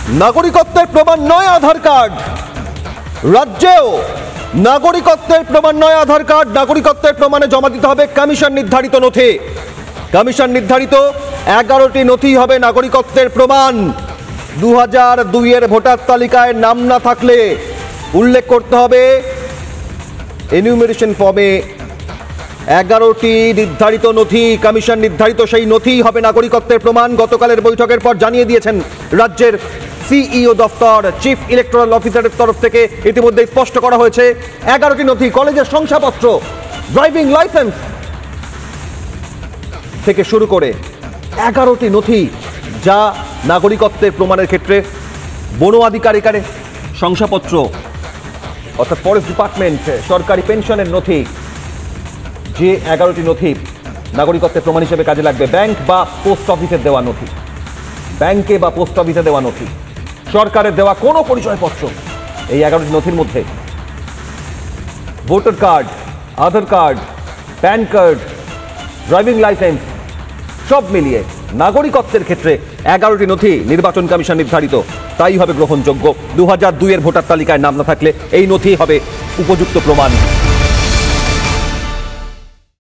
নাগরিকত্বের প্রমাণ নয় আধার কার্ড। রাজ্যেও নাগরিকত্বের প্রমাণ নয় আধার কার্ড। নাগরিকত্বের প্রমাণে জমা দিতে হবে কমিশন নির্ধারিত নথি। কমিশন নির্ধারিত 11টি নথি হবে নাগরিকত্বের প্রমাণ। 2002-এর ভোটার তালিকায় নাম না থাকলে উল্লেখ করতে হবে এনিউমারেশন ফর্মে 11টি নির্ধারিত নথি। কমিশন নির্ধারিত সেই নথি হবে নাগরিকত্বের প্রমাণ। গতকালের বৈঠকের পর জানিয়ে দিয়েছেন রাজ্যের সিইও দফতর, চিফ ইলেকটোরাল অফিসারের তরফ থেকে ইতিমধ্যে স্পষ্ট করা হয়েছে 11টি নথি, কলেজের শংসাপত্র, ড্রাইভিং লাইসেন্স থেকে শুরু করে 11টি নথি যা নাগরিকত্বের প্রমাণের ক্ষেত্রে বন আধিকারিকের শংসাপত্র অর্থাৎ ফরেস্ট ডিপার্টমেন্ট, সরকারি পেনশনের নথি, যে 11টি নথি নাগরিকত্বের প্রমাণ হিসেবে কাজে লাগবে। ব্যাংক বা পোস্ট অফিসের দেওয়া নথি, ব্যাংকে বা পোস্ট অফিসে দেওয়া নথি, সরকারের দেওয়া কোনো পরিচয়পত্র, এই 11টি নথির মধ্যে voter card, Aadhaar card, PAN card, driving licence সব মিলিয়ে নাগরিকত্বের ক্ষেত্রে 11টি নথি নির্বাচন কমিশন নির্ধারিত, তাই হবে গ্রহণযোগ্য। 2002-এর ভোটার তালিকায় নাম না থাকলে এই নথি হবে উপযুক্ত প্রমাণ।